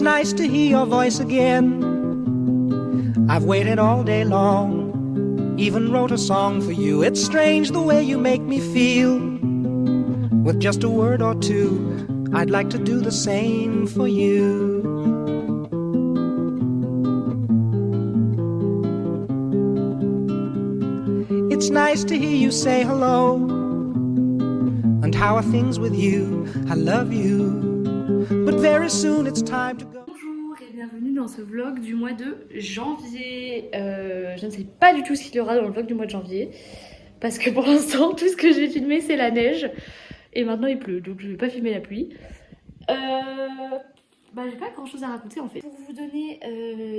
It's nice to hear your voice again. I've waited all day long, even wrote a song for you. It's strange the way you make me feel. With just a word or two, I'd like to do the same for you. It's nice to hear you say hello. And how are things with you? I love you. But very soon it's time to go. Bonjour et bienvenue dans ce vlog du mois de janvier. Je ne sais pas du tout ce qu'il y aura dans le vlog du mois de janvier. Parce que pour l'instant, tout ce que j'ai filmé, c'est la neige. Et maintenant, il pleut, donc je ne vais pas filmer la pluie. J'ai pas grand chose à raconter en fait. Pour vous donner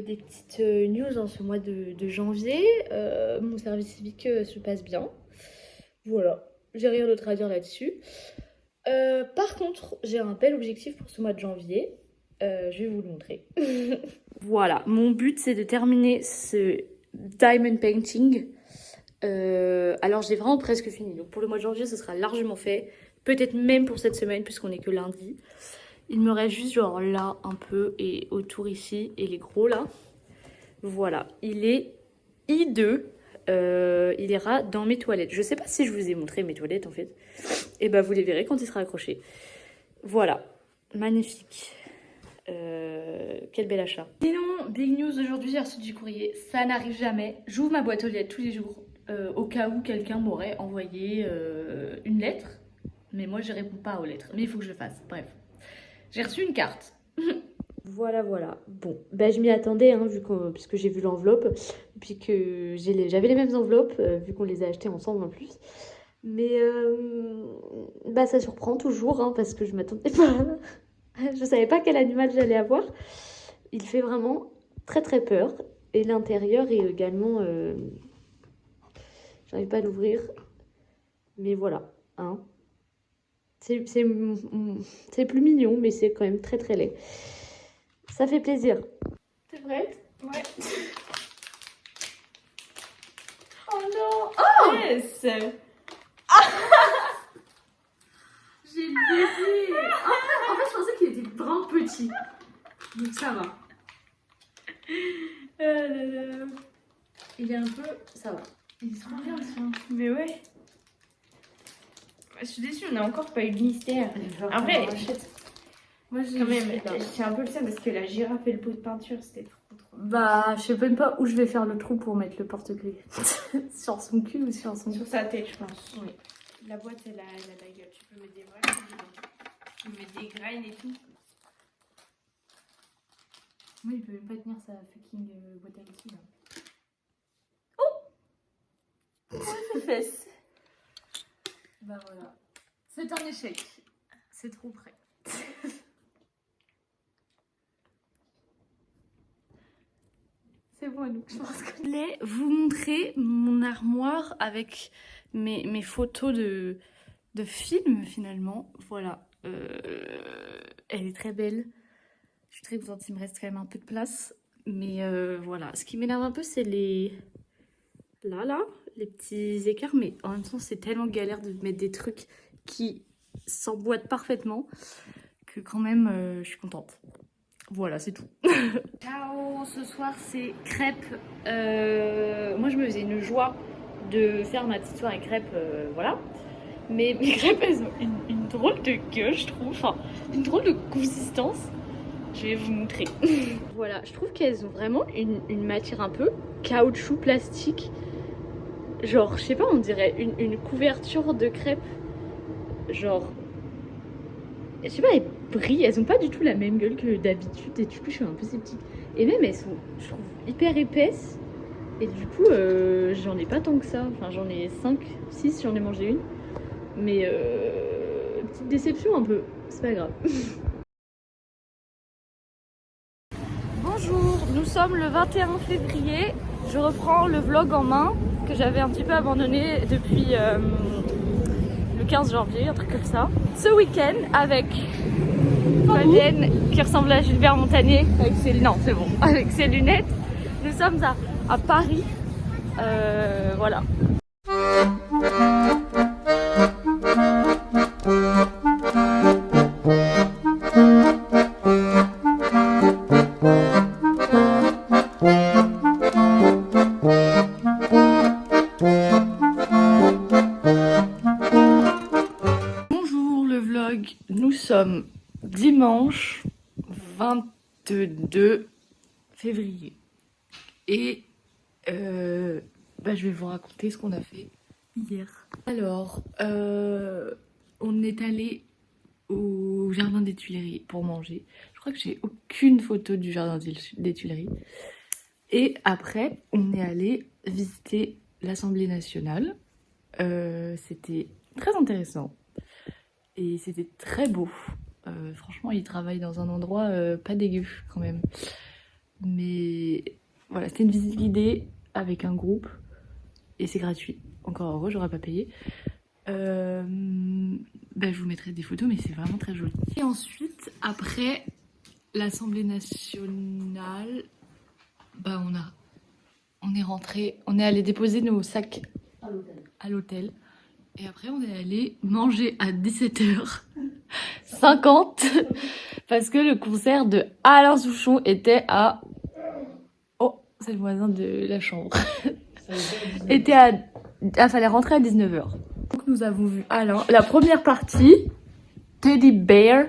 des petites news en ce mois de janvier, mon service civique se passe bien. Voilà, j'ai rien d'autre à dire là-dessus. Par contre, j'ai un bel objectif pour ce mois de janvier. Je vais vous le montrer. Voilà, mon but c'est de terminer ce diamond painting. Alors j'ai vraiment presque fini. Donc pour le mois de janvier, ce sera largement fait. Peut-être même pour cette semaine, puisqu'on est que lundi. Il me reste juste genre là un peu et autour ici et les gros là. Voilà, il est hideux. Il ira dans mes toilettes. Je sais pas si je vous ai montré mes toilettes en fait. Et bah vous les verrez quand il sera accroché. Voilà, magnifique. Quel bel achat. Sinon, big news aujourd'hui, j'ai reçu du courrier. Ça n'arrive jamais. J'ouvre ma boîte aux lettres tous les jours. Au cas où quelqu'un m'aurait envoyé une lettre. Mais moi je réponds pas aux lettres. Mais il faut que je le fasse. Bref. J'ai reçu une carte. Voilà. Bon, je m'y attendais, hein, puisque j'ai vu l'enveloppe. Puis que j'avais les mêmes enveloppes, vu qu'on les a achetées ensemble en plus. Mais ça surprend toujours, hein, parce que je m'attendais pas. Je savais pas quel animal j'allais avoir. Il fait vraiment très très peur. Et l'intérieur est également... J'arrive pas à l'ouvrir. Mais voilà, hein. C'est plus mignon, mais c'est quand même très très laid. Ça fait plaisir. T'es prête? Ouais. Oh non! Oh yes! J'ai le bébé! En fait, je pensais qu'il était vraiment petit. Donc ça va. Il est un peu... Ça va. Il est trop bien le soin. Mais ouais. Je suis déçue, on n'a encore pas eu de mystère. Après, moi j'ai un peu le seum parce que la girafe et le pot de peinture c'était trop. Je sais même pas où je vais faire le trou pour mettre le porte-clés. Sur son cul ou sur son... Sur sa tête, je pense. Oui. La boîte elle a la gueule. Tu peux mettre des vrais dedans. Tu peux mettre des graines et tout. Moi il peut même pas tenir sa fucking boîte à outils là. Oh fesses. Voilà. C'est un échec. C'est trop près. C'est bon, donc je pense que... Je voulais vous montrer mon armoire avec mes photos de films finalement. Voilà. Elle est très belle. Je suis très contente, il me reste quand même un peu de place. Mais voilà. Ce qui m'énerve un peu, c'est les... Là, les petits écarts. Mais en même temps, c'est tellement galère de mettre des trucs qui s'emboîtent parfaitement que quand même, je suis contente. Voilà, c'est tout. Ciao, ce soir c'est crêpes. Moi je me faisais une joie de faire ma petite soirée crêpes, voilà. Mais mes crêpes elles ont une drôle de gueule je trouve, enfin une drôle de consistance. Je vais vous montrer. Voilà, je trouve qu'elles ont vraiment une matière un peu caoutchouc plastique. Genre, je sais pas, on dirait une couverture de crêpes. Genre... Je sais pas, elles brillent, elles ont pas du tout la même gueule que d'habitude et du coup je suis un peu sceptique. Et même elles sont, je trouve, hyper épaisses et du coup j'en ai pas tant que ça. Enfin j'en ai 5, 6, j'en ai mangé une. Mais petite déception un peu, c'est pas grave. Bonjour, nous sommes le 21 février. Je reprends le vlog en main que j'avais un petit peu abandonné depuis... le 15 janvier, un truc comme ça. Ce week-end avec Fabienne qui ressemble à Gilbert Montagnier avec ses... Non, c'est bon, avec ses lunettes. Nous sommes à Paris. Voilà. de février. Et je vais vous raconter ce qu'on a fait hier. Alors, on est allé au jardin des Tuileries pour manger. Je crois que j'ai aucune photo du jardin des Tuileries. Et après, on est allé visiter l'Assemblée nationale. C'était très intéressant. Et c'était très beau. Franchement, ils travaillent dans un endroit pas dégueu quand même. Mais voilà, c'était une visite guidée avec un groupe. Et c'est gratuit. Encore heureux, j'aurais pas payé. Je vous mettrai des photos, mais c'est vraiment très joli. Et ensuite, après l'Assemblée nationale, on est rentré, on est allé déposer nos sacs à l'hôtel. Et après, on est allé manger à 17h50 parce que le concert de Alain Souchon était à... Oh, c'est le voisin de la chambre. Fallait rentrer à 19h. Donc nous avons vu Alain. La première partie, Teddy Bear,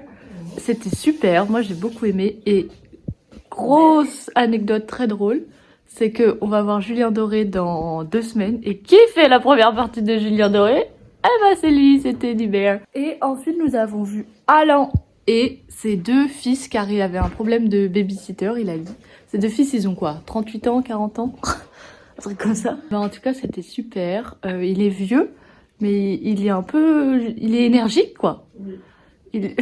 c'était super. Moi, j'ai beaucoup aimé. Et grosse anecdote très drôle, c'est que on va voir Julien Doré dans 2 semaines. Et qui fait la première partie de Julien Doré? C'est lui, c'est Teddy Bear. Et ensuite, nous avons vu Alain et ses 2 fils, car il avait un problème de babysitter, il a dit. Ses 2 fils, ils ont quoi? 38 ans, 40 ans? Un truc comme ça. En tout cas, c'était super. Il est vieux, mais il est énergique, quoi. Oui. Il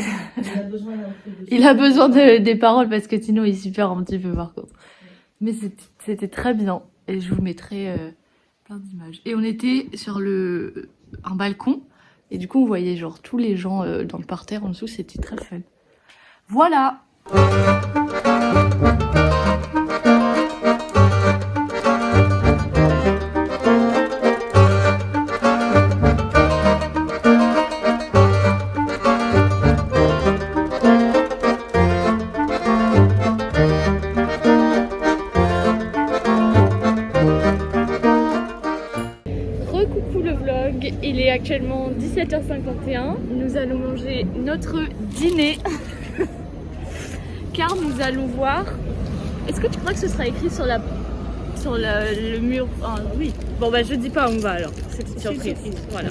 a besoin des paroles parce que sinon il s'y perd un petit peu par contre. Mais c'était très bien et je vous mettrai plein d'images. Et on était sur un balcon et du coup on voyait genre tous les gens dans le parterre en dessous, c'était très fun. Voilà. Il est actuellement 17h51. Nous allons manger notre dîner car nous allons voir. Est-ce que tu crois que ce sera écrit sur le mur? Oui. Bon je dis pas où on va alors. C'est une surprise. Voilà.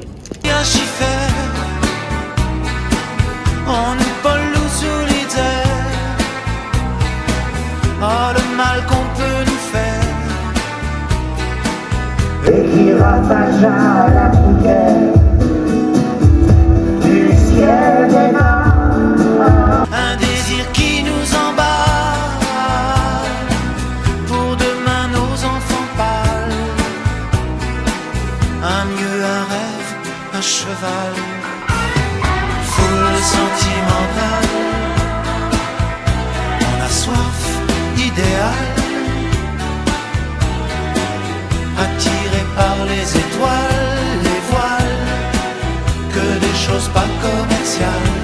On est pas loup solitaire. Oh le mal qu'on peut nous faire. Et qui ravagea la poubelle du ciel des morts. Un désir qui nous emballe, pour demain nos enfants pâles. Un mieux, un rêve, un cheval, foule sentimentale. On a soif idéale, attiré par les étoiles, les voiles, que des choses pas commerciales.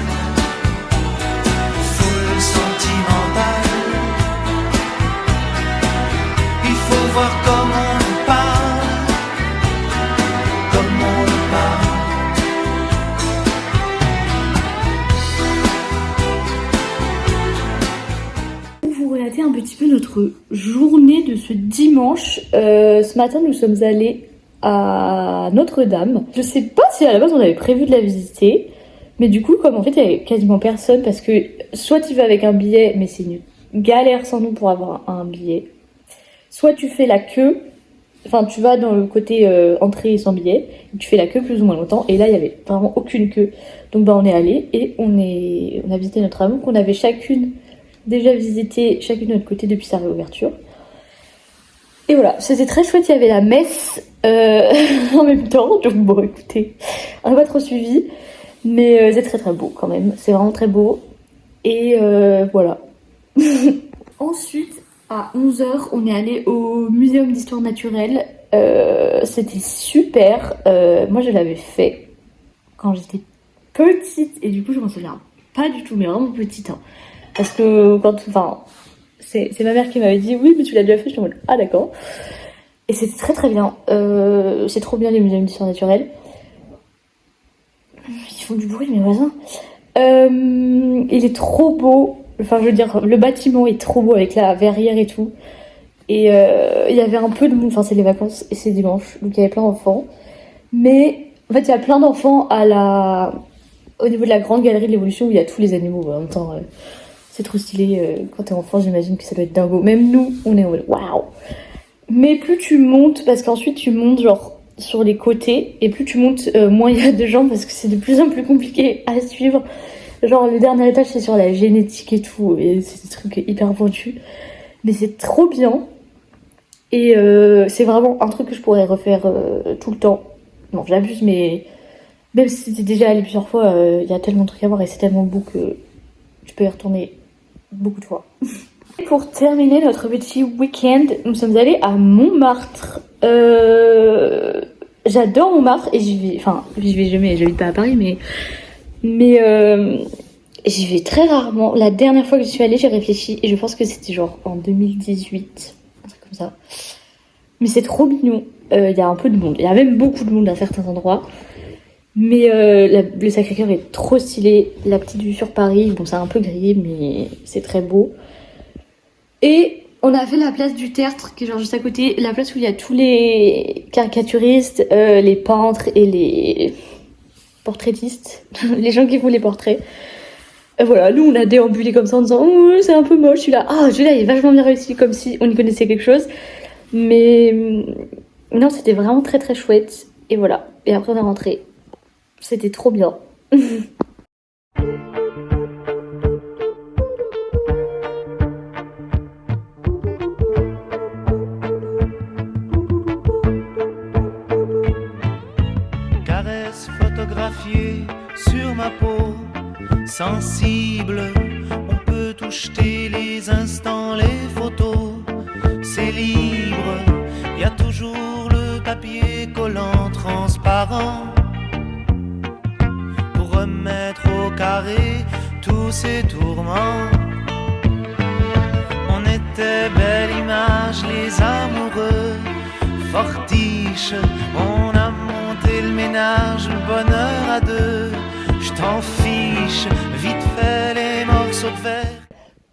Foule sentimentale, il faut voir comment on nous parle, comme on nous parle. Pour vous relater un petit peu notre journée de ce dimanche, ce matin nous sommes allés à Notre-Dame. Je sais pas si à la base on avait prévu de la visiter, mais du coup comme en fait il y avait quasiment personne parce que soit tu vas avec un billet, mais c'est une galère sans nous pour avoir un billet, soit tu fais la queue, enfin tu vas dans le côté entrée sans billet, et tu fais la queue plus ou moins longtemps, et là il y avait vraiment aucune queue. Donc on est allé et on a visité Notre-Dame qu'on avait chacune déjà visité chacune de notre côté depuis sa réouverture. Et voilà, c'était très chouette, il y avait la messe en même temps, donc bon écoutez, on n'a pas trop suivi, mais c'est très très beau quand même, c'est vraiment très beau. Et voilà. Ensuite, à 11h, on est allé au Muséum d'Histoire Naturelle, c'était super, moi je l'avais fait quand j'étais petite, et du coup je m'en souviens pas du tout, mais vraiment petite, hein. Parce que c'est ma mère qui m'avait dit oui mais tu l'as déjà fait, je suis en mode ah d'accord. Et c'était très très bien, c'est trop bien les musées d'histoire naturelle. Ils font du bruit mes voisins. Il est trop beau, Enfin, je veux dire, le bâtiment est trop beau avec la verrière et tout. Et il y avait un peu de monde, enfin c'est les vacances et c'est dimanche, donc il y avait plein d'enfants. Mais en fait il y a plein d'enfants au niveau de la grande galerie de l'évolution où il y a tous les animaux. En même temps, c'est trop stylé. Quand t'es enfant, j'imagine que ça doit être dingo. Même nous, on est en mode waouh. Mais plus tu montes, parce qu'ensuite tu montes genre sur les côtés, et plus tu montes, moins il y a de gens parce que c'est de plus en plus compliqué à suivre. Genre le dernier étage c'est sur la génétique et tout, et c'est des trucs hyper pointus. Mais c'est trop bien. Et c'est vraiment un truc que je pourrais refaire tout le temps. Non, j'abuse, mais même si t'es déjà allé plusieurs fois, il y a tellement de trucs à voir et c'est tellement beau que tu peux y retourner beaucoup de fois. Pour terminer notre petit week-end, nous sommes allés à Montmartre. J'adore Montmartre et j'y vais, enfin, j'y vais jamais, j'habite pas à Paris, mais j'y vais très rarement. La dernière fois que j'y suis allée, j'ai réfléchi et je pense que c'était genre en 2018. Un truc comme ça. Mais c'est trop mignon. Il y a un peu de monde. Il y a même beaucoup de monde à certains endroits. Mais le Sacré-Cœur est trop stylé. La petite vue sur Paris, bon, c'est un peu grillé, mais c'est très beau. Et on a fait la place du Tertre, qui est genre juste à côté. La place où il y a tous les caricaturistes, les peintres et les portraitistes. Les gens qui font les portraits. Et voilà, nous on a déambulé comme ça en disant oh, c'est un peu moche celui-là. Ah, celui-là il est vachement bien réussi, comme si on y connaissait quelque chose. Mais non, c'était vraiment très très chouette. Et voilà. Et après on est rentré. C'était trop bien. Caresse photographiée sur ma peau, sensible, on peut tout jeter, les instants, les photos, c'est libre, y a toujours le papier collant transparent, pour remettre au carré tous ces tourments. On était belle image, les amoureux, fortiches, on a monté le ménage, le bonheur à deux. Je t'en fiche, vite fait les morceaux de verre.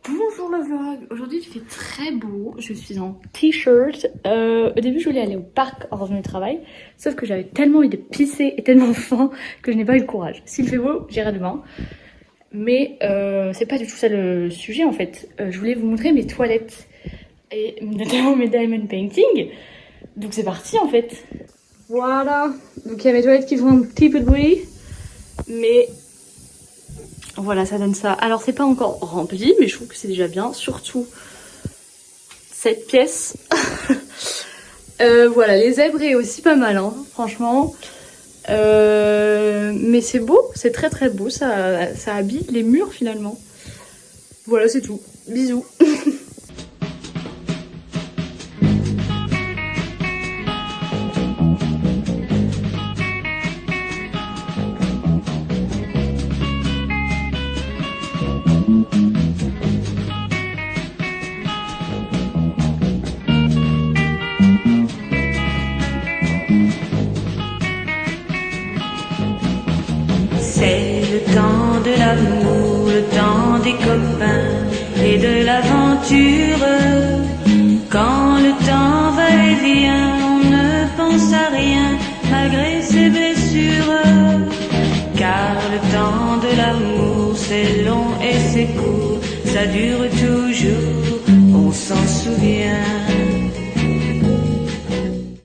Bonjour le vlog, aujourd'hui il fait très beau, je suis en t-shirt. Au début je voulais aller au parc en revenant du travail, sauf que j'avais tellement envie de pisser et tellement faim que je n'ai pas eu le courage. S'il fait beau, j'irai demain. Mais c'est pas du tout ça le sujet en fait. Je voulais vous montrer mes toilettes et notamment mes diamond painting. Donc c'est parti en fait. Voilà, donc il y a mes toilettes qui font un petit peu de bruit. Mais voilà, ça donne ça. Alors c'est pas encore rempli, mais je trouve que c'est déjà bien. Surtout cette pièce. Voilà, les zèbres est aussi pas mal, hein, franchement. Mais c'est beau, c'est très très beau. Ça habille les murs finalement. Voilà, c'est tout. Bisous. C'est le temps de l'amour, le temps des copains et de l'aventure. Quand le temps va et vient, on ne pense à rien malgré ses blessures. Car le temps de l'amour, c'est long et c'est court, ça dure toujours.